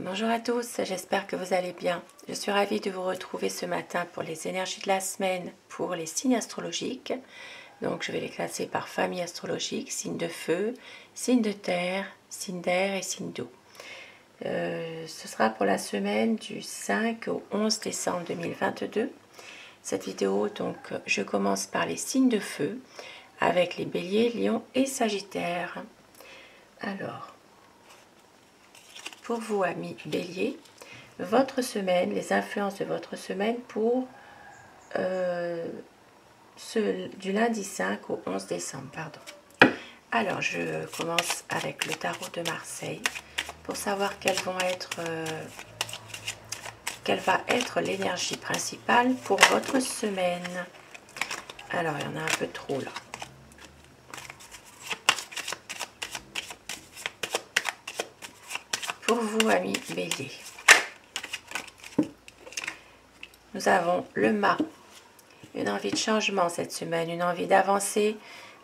Bonjour à tous, j'espère que vous allez bien. Je suis ravie de vous retrouver ce matin pour les énergies de la semaine pour les signes astrologiques. Donc je vais les classer par famille astrologique, signe de feu, signe de terre, signe d'air et signe d'eau. Ce sera pour la semaine du 5 au 11 décembre 2022. Cette vidéo, donc, je commence par les signes de feu avec les béliers, lions et sagittaires. Alors, pour vous, amis béliers, votre semaine, les influences de votre semaine pour du lundi 5 au 11 décembre. Pardon. Alors, je commence avec le tarot de Marseille pour savoir quelle va être l'énergie principale pour votre semaine. Alors, il y en a un peu trop là. Pour vous, amis béliers, nous avons le mât, une envie de changement cette semaine, une envie d'avancer,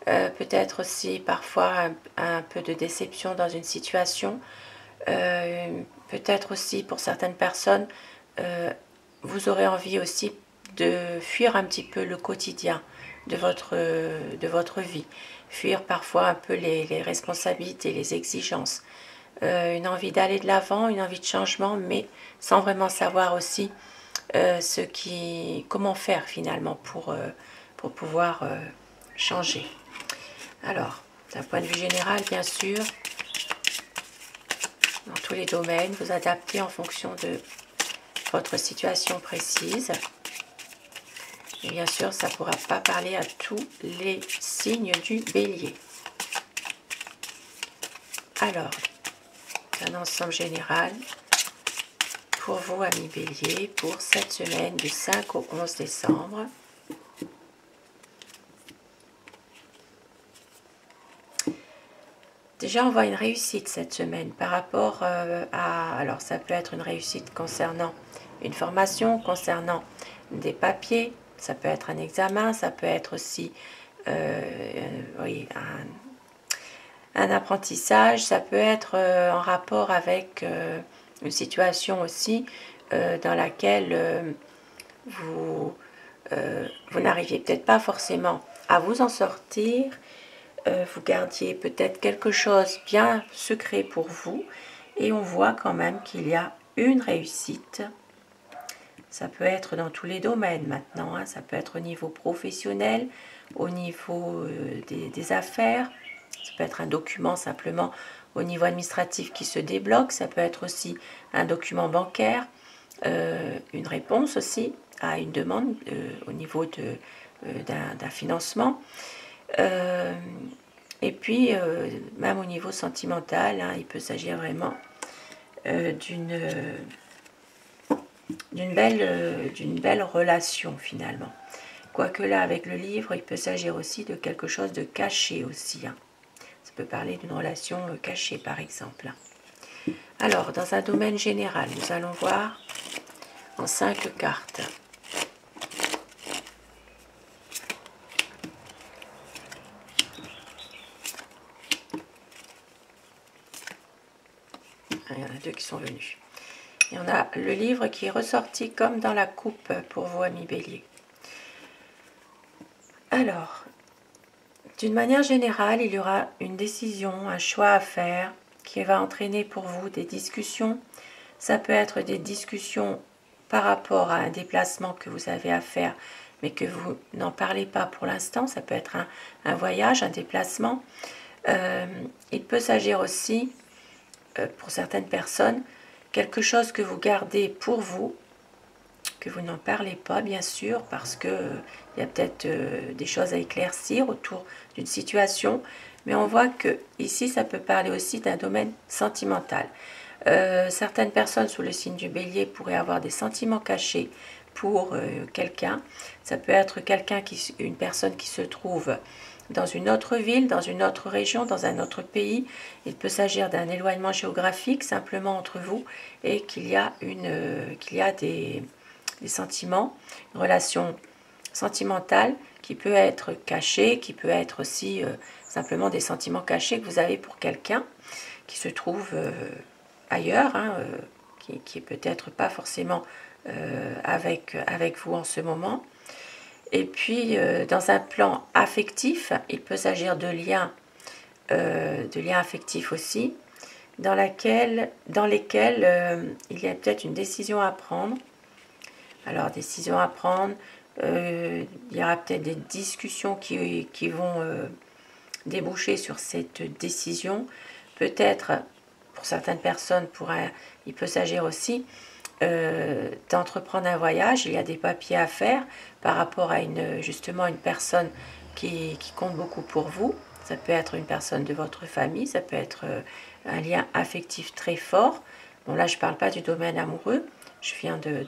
peut-être aussi parfois un peu de déception dans une situation, peut-être aussi pour certaines personnes, vous aurez envie aussi de fuir un petit peu le quotidien de votre vie, fuir parfois un peu les responsabilités, les exigences, une envie d'aller de l'avant, une envie de changement, mais sans vraiment savoir aussi comment faire finalement pour pouvoir changer. Alors, d'un point de vue général, bien sûr, dans tous les domaines, vous adaptez en fonction de votre situation précise. Et bien sûr, ça ne pourra pas parler à tous les signes du bélier. Alors, un ensemble général pour vous, amis bélier, pour cette semaine du 5 au 11 décembre. Déjà, on voit une réussite cette semaine par rapport alors ça peut être une réussite concernant une formation, concernant des papiers, ça peut être un examen, ça peut être aussi oui, un apprentissage, ça peut être en rapport avec une situation aussi dans laquelle vous n'arriviez peut-être pas forcément à vous en sortir, vous gardiez peut-être quelque chose bien secret pour vous, et on voit quand même qu'il y a une réussite. Ça peut être dans tous les domaines maintenant, hein. Ça peut être au niveau professionnel, au niveau des affaires, ça peut être un document simplement au niveau administratif qui se débloque, ça peut être aussi un document bancaire, une réponse aussi à une demande au niveau d'un financement. Et puis, même au niveau sentimental, hein, il peut s'agir vraiment d'une belle relation finalement. Quoique là, avec le livre, il peut s'agir aussi de quelque chose de caché aussi. Hein. Ça peut parler d'une relation cachée, par exemple. Alors, dans un domaine général, nous allons voir en 5 cartes. Il y en a 2 qui sont venus. Et on a le livre qui est ressorti comme dans la coupe pour vous, amis béliers. Alors, d'une manière générale, il y aura une décision, un choix à faire qui va entraîner pour vous des discussions. Ça peut être des discussions par rapport à un déplacement que vous avez à faire, mais que vous n'en parlez pas pour l'instant. Ça peut être un voyage, un déplacement. Il peut s'agir aussi, pour certaines personnes, quelque chose que vous gardez pour vous, que vous n'en parlez pas, bien sûr, parce qu'il y a peut-être des choses à éclaircir autour d'une situation, mais on voit que ici, ça peut parler aussi d'un domaine sentimental. Certaines personnes sous le signe du bélier pourraient avoir des sentiments cachés pour quelqu'un. Ça peut être une personne qui se trouve dans une autre ville, dans une autre région, dans un autre pays. Il peut s'agir d'un éloignement géographique simplement entre vous, et qu'il y a des sentiments, une relation sentimentale qui peut être cachée, qui peut être aussi simplement des sentiments cachés que vous avez pour quelqu'un qui se trouve ailleurs, hein, qui est peut-être pas forcément avec vous en ce moment. Et puis, dans un plan affectif, il peut s'agir de liens affectifs aussi, dans lesquels il y a peut-être une décision à prendre. Alors, décision à prendre, il y aura peut-être des discussions qui vont déboucher sur cette décision. Peut-être, pour certaines personnes, il peut s'agir aussi d'entreprendre un voyage. Il y a des papiers à faire par rapport à justement une personne qui compte beaucoup pour vous. Ça peut être une personne de votre famille, ça peut être un lien affectif très fort. Bon, là, je ne parle pas du domaine amoureux, je viens de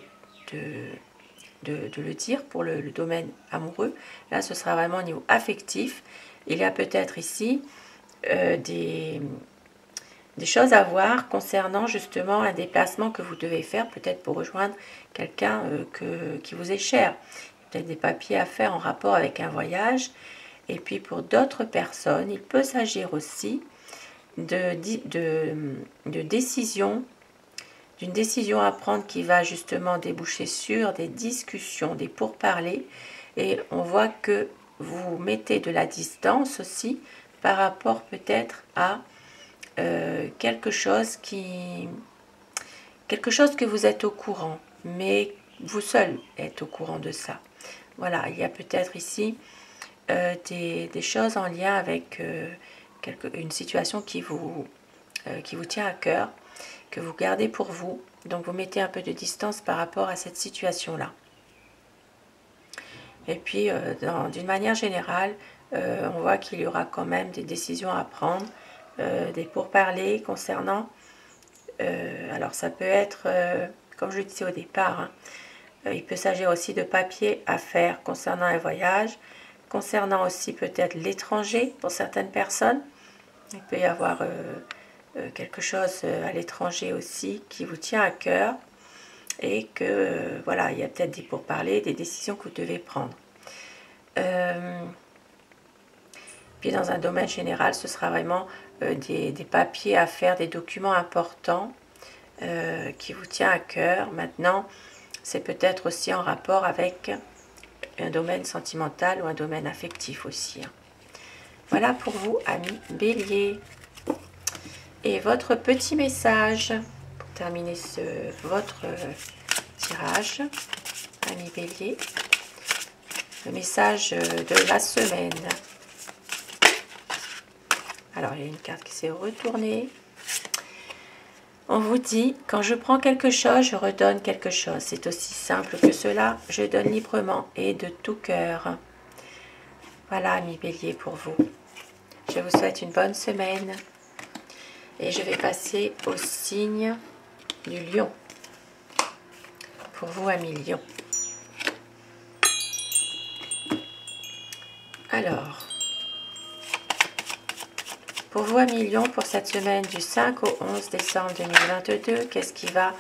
le dire pour le domaine amoureux. Là, ce sera vraiment au niveau affectif. Il y a peut-être ici des choses à voir concernant justement un déplacement que vous devez faire, peut-être pour rejoindre quelqu'un qui vous est cher. Peut-être des papiers à faire en rapport avec un voyage. Et puis pour d'autres personnes, il peut s'agir aussi d'une décision à prendre qui va justement déboucher sur des discussions, des pourparlers. Et on voit que vous mettez de la distance aussi par rapport peut-être à quelque chose que vous êtes au courant, mais vous seul êtes au courant de ça. Voilà, il y a peut-être ici des choses en lien avec une situation qui vous tient à cœur, que vous gardez pour vous. Donc vous mettez un peu de distance par rapport à cette situation-là. Et puis, d'une manière générale, on voit qu'il y aura quand même des décisions à prendre, des pourparlers concernant... alors ça peut être, comme je le disais au départ, hein, il peut s'agir aussi de papiers à faire concernant un voyage, concernant aussi peut-être l'étranger pour certaines personnes. Il peut y avoir quelque chose à l'étranger aussi qui vous tient à cœur et que voilà, il y a peut-être des pourparlers, des décisions que vous devez prendre. Puis dans un domaine général, ce sera vraiment des papiers à faire, des documents importants qui vous tient à cœur. Maintenant, c'est peut-être aussi en rapport avec un domaine sentimental ou un domaine affectif aussi. Voilà pour vous, amis Bélier. Et votre petit message pour terminer votre tirage, amis Bélier. Le message de la semaine. Alors, il y a une carte qui s'est retournée. On vous dit, quand je prends quelque chose, je redonne quelque chose. C'est aussi simple que cela. Je donne librement et de tout cœur. Voilà, amis Bélier, pour vous. Je vous souhaite une bonne semaine. Et je vais passer au signe du lion. Pour vous, amis Lion. Alors, pour vous, amis Lion, pour cette semaine du 5 au 11 décembre 2022, qu'est-ce qui va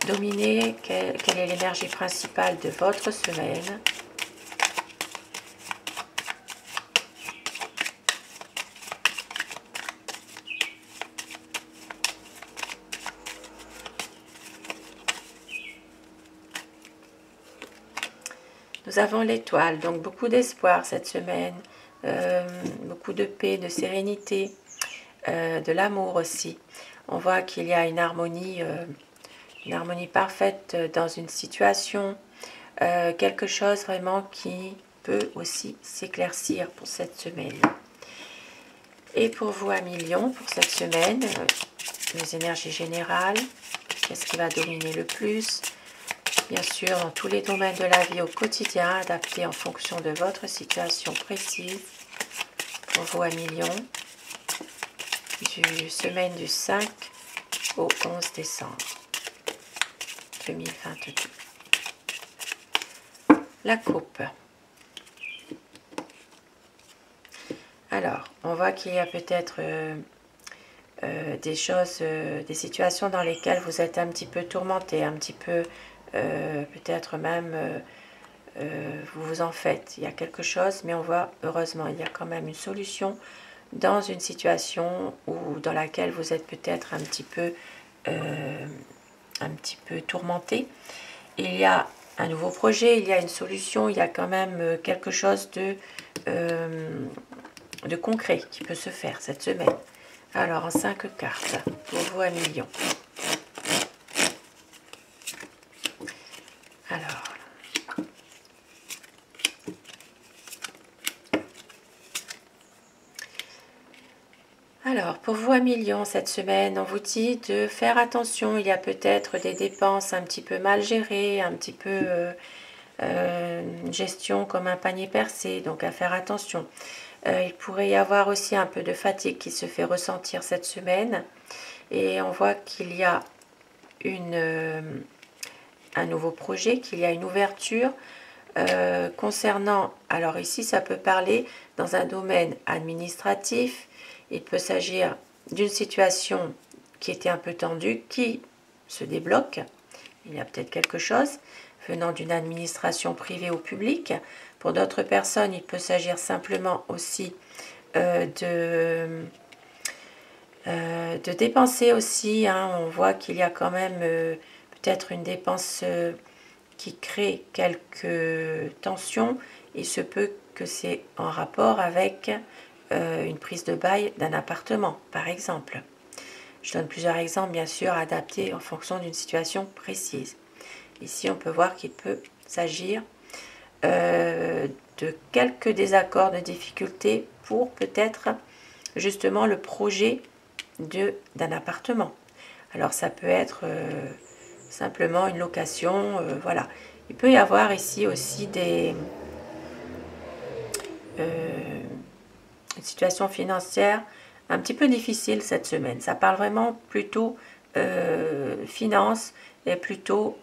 dominer? Quelle est l'énergie principale de votre semaine? Nous avons l'étoile, donc beaucoup d'espoir cette semaine, beaucoup de paix, de sérénité, de l'amour aussi. On voit qu'il y a une harmonie parfaite dans une situation, quelque chose vraiment qui peut aussi s'éclaircir pour cette semaine. Et pour vous, amis Lion, pour cette semaine, les énergies générales, qu'est-ce qui va dominer le plus? Bien sûr, dans tous les domaines de la vie au quotidien, adapté en fonction de votre situation précise. Pour vous, amis Lion, semaine du 5 au 11 décembre 2022. La coupe. Alors, on voit qu'il y a peut-être des choses, des situations dans lesquelles vous êtes un petit peu tourmenté, un petit peu, peut-être même, vous vous en faites. Il y a quelque chose, mais on voit, heureusement, il y a quand même une solution dans une situation dans laquelle vous êtes peut-être un petit peu un petit peu tourmenté. Il y a un nouveau projet, il y a une solution, il y a quand même quelque chose de concret qui peut se faire cette semaine. Alors, en 5 cartes, pour vous à million. Alors, pour vous à million cette semaine, on vous dit de faire attention. Il y a peut-être des dépenses un petit peu mal gérées, un petit peu une gestion comme un panier percé, donc à faire attention. Il pourrait y avoir aussi un peu de fatigue qui se fait ressentir cette semaine. Et on voit qu'il y a un nouveau projet, qu'il y a une ouverture concernant, alors ici ça peut parler dans un domaine administratif, il peut s'agir d'une situation qui était un peu tendue, qui se débloque, il y a peut-être quelque chose venant d'une administration privée ou publique. Pour d'autres personnes, il peut s'agir simplement aussi de dépenser aussi, hein. On voit qu'il y a quand même peut-être une dépense qui crée quelques tensions. Il se peut que c'est en rapport avec une prise de bail d'un appartement, par exemple. Je donne plusieurs exemples, bien sûr, adaptés en fonction d'une situation précise. Ici, on peut voir qu'il peut s'agir de quelques désaccords, de difficultés pour peut-être justement le projet d'un appartement. Alors, ça peut être simplement une location, voilà. Il peut y avoir ici aussi une situation financière un petit peu difficile cette semaine. Ça parle vraiment plutôt finance et plutôt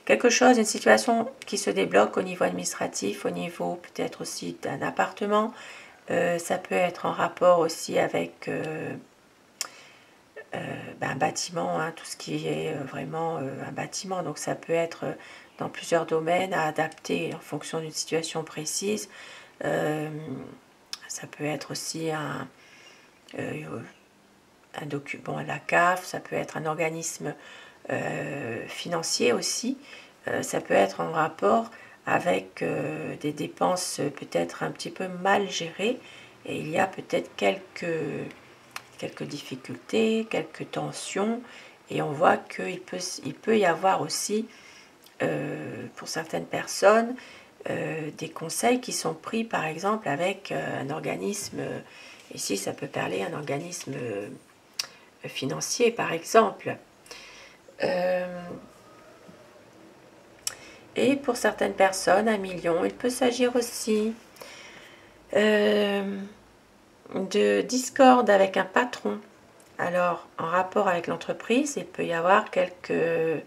quelque chose, une situation qui se débloque au niveau administratif, au niveau peut-être aussi d'un appartement. Ça peut être en rapport aussi avec un bâtiment, hein, tout ce qui est vraiment un bâtiment. Donc ça peut être dans plusieurs domaines à adapter en fonction d'une situation précise. Ça peut être aussi un document à la CAF, ça peut être un organisme financier aussi. Ça peut être en rapport avec des dépenses peut-être un petit peu mal gérées. Et il y a peut-être quelques difficultés, quelques tensions. Et on voit qu'il peut y avoir aussi, pour certaines personnes, des conseils qui sont pris par exemple avec un organisme, ici ça peut parler un organisme financier par exemple. Et pour certaines personnes, un million, il peut s'agir aussi de discorde avec un patron. Alors en rapport avec l'entreprise, il peut y avoir quelques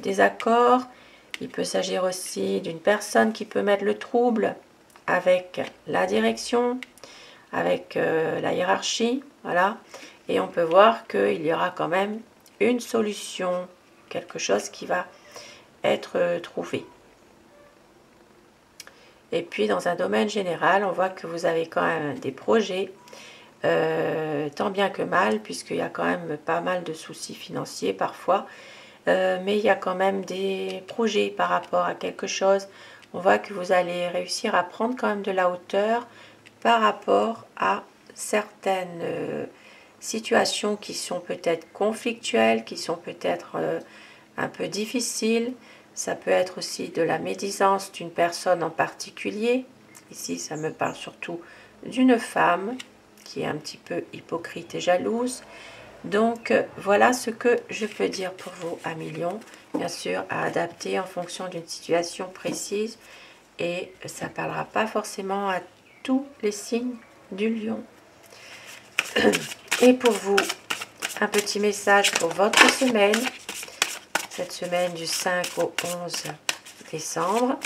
désaccords. Il peut s'agir aussi d'une personne qui peut mettre le trouble avec la direction, avec la hiérarchie, voilà. Et on peut voir qu'il y aura quand même une solution, quelque chose qui va être trouvé. Et puis dans un domaine général, on voit que vous avez quand même des projets, tant bien que mal, puisqu'il y a quand même pas mal de soucis financiers parfois. Mais il y a quand même des projets par rapport à quelque chose. On voit que vous allez réussir à prendre quand même de la hauteur par rapport à certaines situations qui sont peut-être conflictuelles, qui sont peut-être un peu difficiles. Ça peut être aussi de la médisance d'une personne en particulier. Ici, ça me parle surtout d'une femme qui est un petit peu hypocrite et jalouse. Donc voilà ce que je peux dire pour vous à million, bien sûr à adapter en fonction d'une situation précise, et ça ne parlera pas forcément à tous les signes du lion. Et pour vous, un petit message pour votre semaine, cette semaine du 5 au 11 décembre.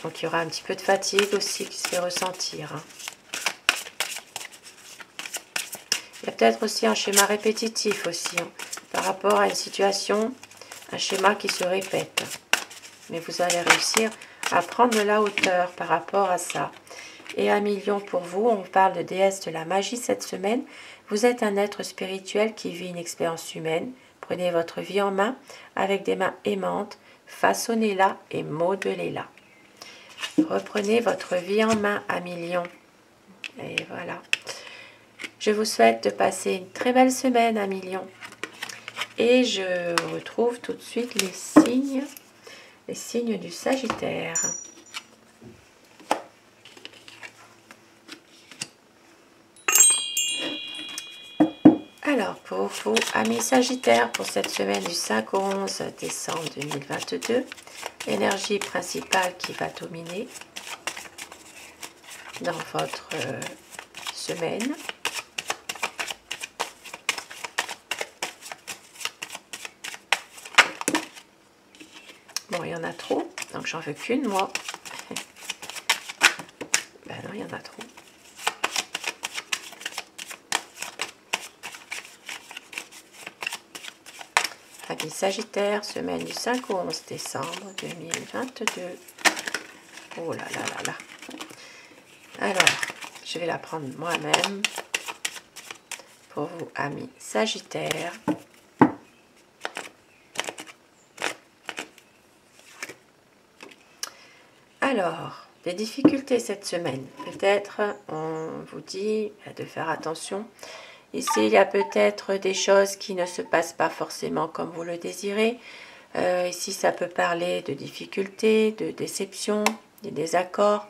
Donc il y aura un petit peu de fatigue aussi qui se fait ressentir, hein. Il y a peut-être aussi un schéma répétitif aussi, hein, par rapport à une situation, un schéma qui se répète. Mais vous allez réussir à prendre de la hauteur par rapport à ça. Et 1 million pour vous, on parle de déesse de la magie cette semaine. Vous êtes un être spirituel qui vit une expérience humaine. Prenez votre vie en main avec des mains aimantes, façonnez-la et modelez-la. Reprenez votre vie en main, 1 million. Et voilà. Je vous souhaite de passer une très belle semaine, 1 million. Et je retrouve tout de suite les signes du Sagittaire. Alors, pour vous, amis Sagittaires, pour cette semaine du 5 au 11 décembre 2022, l'énergie principale qui va dominer dans votre semaine. Bon, il y en a trop, donc j'en veux qu'une, moi. Ben non, il y en a trop. Amis Sagittaire, semaine du 5 au 11 décembre 2022. Oh là là là là. Alors, je vais la prendre moi-même pour vous, amis Sagittaire. Alors, des difficultés cette semaine. Peut-être, on vous dit de faire attention. Ici, il y a peut-être des choses qui ne se passent pas forcément comme vous le désirez. Ici, ça peut parler de difficultés, de déceptions, de désaccords.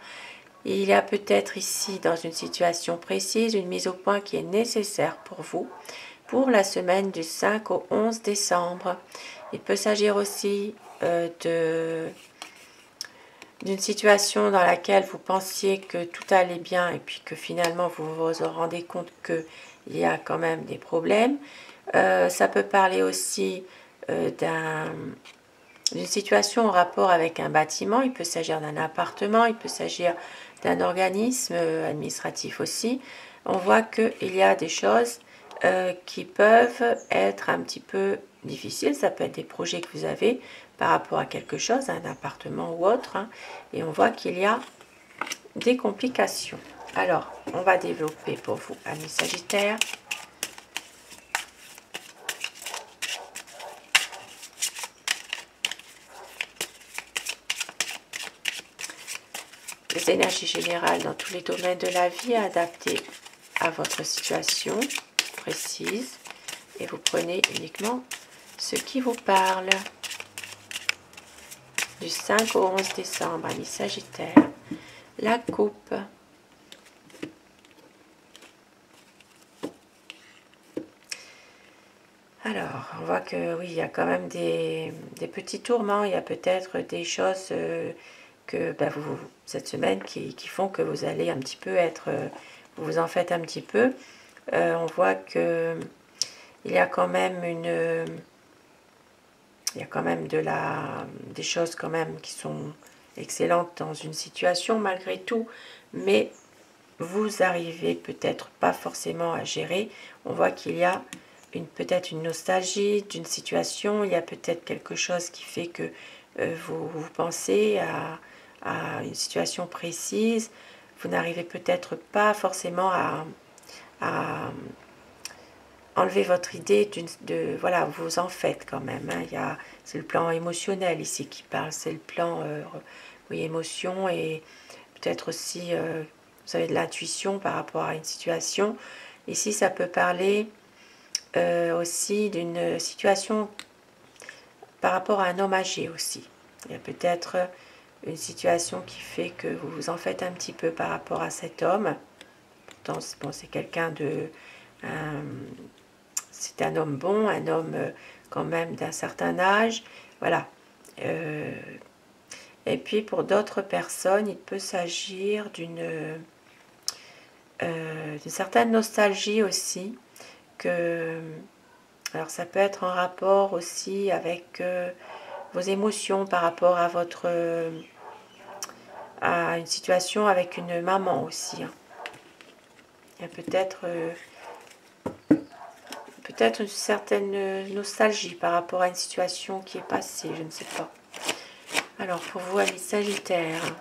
Il y a peut-être ici, dans une situation précise, une mise au point qui est nécessaire pour vous, pour la semaine du 5 au 11 décembre. Il peut s'agir aussi d'une situation dans laquelle vous pensiez que tout allait bien et puis que finalement vous vous rendez compte qu'il y a quand même des problèmes. Ça peut parler aussi d'une situation en rapport avec un bâtiment. Il peut s'agir d'un appartement, il peut s'agir d'un organisme administratif aussi. On voit qu'il y a des choses qui peuvent être un petit peu difficiles. Ça peut être des projets que vous avez par rapport à quelque chose, un appartement ou autre. Hein, et on voit qu'il y a des complications. Alors, on va développer pour vous, amis Sagittaires. Les énergies générales dans tous les domaines de la vie adaptées à votre situation précise. Et vous prenez uniquement ce qui vous parle. Du 5 au 11 décembre, amis Sagittaire, la coupe. Alors, on voit que oui, il y a quand même des petits tourments, il y a peut-être des choses que cette semaine qui font que vous allez un petit peu être, vous vous en faites un petit peu. On voit que il y a quand même des choses quand même qui sont excellentes dans une situation malgré tout, mais vous arrivez peut-être pas forcément à gérer. On voit qu'il y a peut-être une nostalgie d'une situation, il y a peut-être quelque chose qui fait que vous pensez à une situation précise, vous n'arrivez peut-être pas forcément à enlever votre idée voilà, vous en faites quand même. Hein. C'est le plan émotionnel ici qui parle, c'est le plan oui, émotion et peut-être aussi, vous avez de l'intuition par rapport à une situation. Ici, ça peut parler aussi d'une situation par rapport à un homme âgé aussi. Il y a peut-être une situation qui fait que vous vous en faites un petit peu par rapport à cet homme. Pourtant, bon, c'est quelqu'un de... c'est un homme bon, un homme quand même d'un certain âge. Voilà. Et puis pour d'autres personnes, il peut s'agir d'une certaine nostalgie aussi. Alors ça peut être en rapport aussi avec vos émotions par rapport à à une situation avec une maman aussi. Hein. Il y a peut-être une certaine nostalgie par rapport à une situation qui est passée, je ne sais pas. Alors pour vous, amis Sagittaires,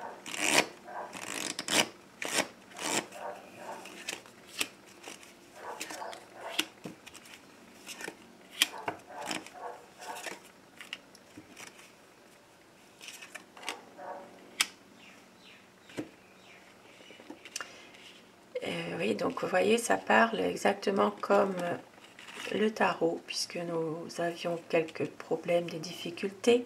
donc vous voyez, ça parle exactement comme le tarot, puisque nous avions quelques problèmes, des difficultés.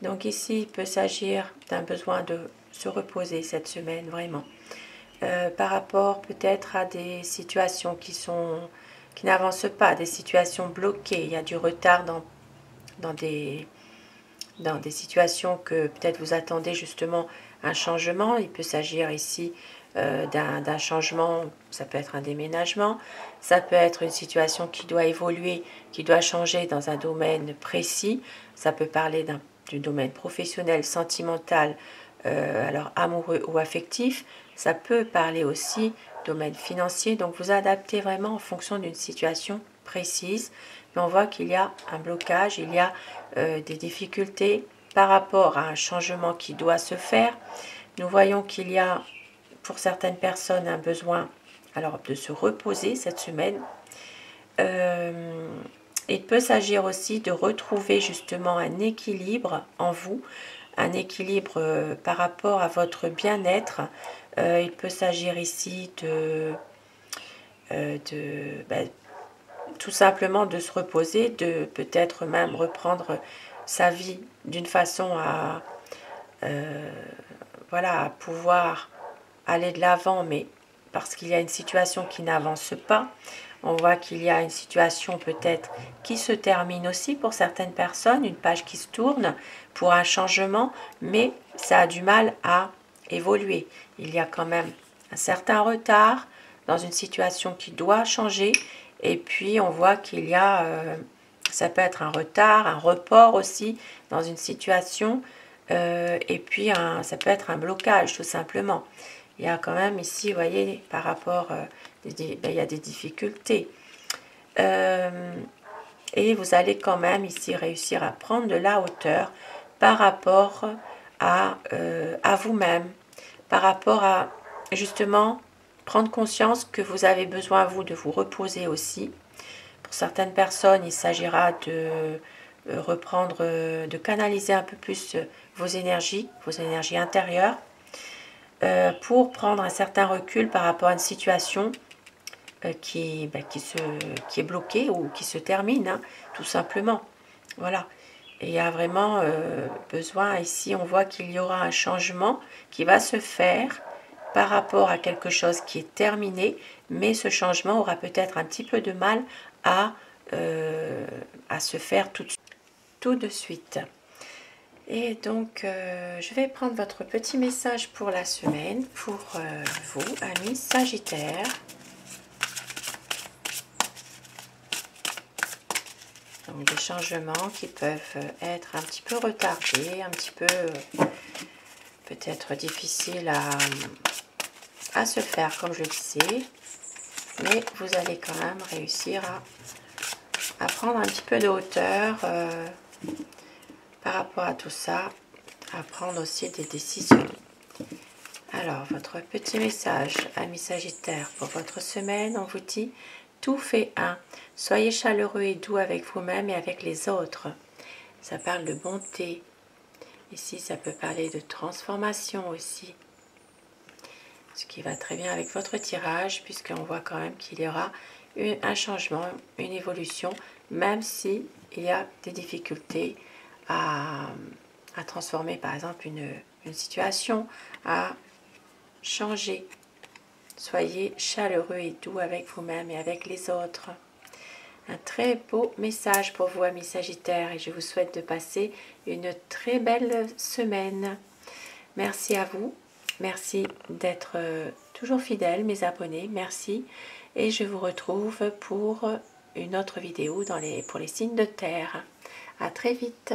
Donc ici, il peut s'agir d'un besoin de se reposer cette semaine, vraiment. Par rapport peut-être à des situations qui n'avancent pas, des situations bloquées. Il y a du retard dans des situations que peut-être vous attendez justement un changement. Il peut s'agir ici d'un changement, ça peut être un déménagement, ça peut être une situation qui doit évoluer, qui doit changer dans un domaine précis. Ça peut parler du domaine professionnel, sentimental, alors amoureux ou affectif. Ça peut parler aussi domaine financier. Donc vous adaptez vraiment en fonction d'une situation précise. Mais on voit qu'il y a un blocage, il y a des difficultés par rapport à un changement qui doit se faire. Nous voyons qu'il y a pour certaines personnes un besoin alors de se reposer cette semaine. Il peut s'agir aussi de retrouver justement un équilibre en vous, un équilibre par rapport à votre bien-être. Il peut s'agir ici tout simplement de se reposer, de peut-être même reprendre sa vie d'une façon à pouvoir aller de l'avant, mais parce qu'il y a une situation qui n'avance pas. On voit qu'il y a une situation peut-être qui se termine aussi pour certaines personnes, une page qui se tourne pour un changement, mais ça a du mal à évoluer. Il y a quand même un certain retard dans une situation qui doit changer, et puis on voit qu'il y a, ça peut être un retard, un report aussi dans une situation, et puis ça peut être un blocage tout simplement. Il y a quand même ici, vous voyez, par rapport, il y a des difficultés. Et vous allez quand même ici réussir à prendre de la hauteur par rapport à vous-même, par rapport à justement prendre conscience que vous avez besoin, vous, de vous reposer aussi. Pour certaines personnes, il s'agira de reprendre, de canaliser un peu plus vos énergies intérieures, pour prendre un certain recul par rapport à une situation qui est bloquée ou qui se termine, hein, tout simplement. Voilà. Et il y a vraiment besoin, ici on voit qu'il y aura un changement qui va se faire par rapport à quelque chose qui est terminé, mais ce changement aura peut-être un petit peu de mal à se faire tout de suite. Et donc, je vais prendre votre petit message pour la semaine, pour vous, amis Sagittaires. Donc, des changements qui peuvent être un petit peu retardés, un petit peu peut-être difficiles à se faire, comme je le disais. Mais vous allez quand même réussir à prendre un petit peu de hauteur par rapport à tout ça, à prendre aussi des décisions. Alors, votre petit message, amis Sagittaire, pour votre semaine, on vous dit « Tout fait un ». Soyez chaleureux et doux avec vous-même et avec les autres. Ça parle de bonté. Ici, ça peut parler de transformation aussi. Ce qui va très bien avec votre tirage, puisqu'on voit quand même qu'il y aura un changement, une évolution, même s'il y a des difficultés à transformer, par exemple, une situation, à changer. Soyez chaleureux et doux avec vous-même et avec les autres. Un très beau message pour vous, amis Sagittaires, et je vous souhaite de passer une très belle semaine. Merci à vous, merci d'être toujours fidèles, mes abonnés, merci, et je vous retrouve pour une autre vidéo pour les signes de terre. À très vite.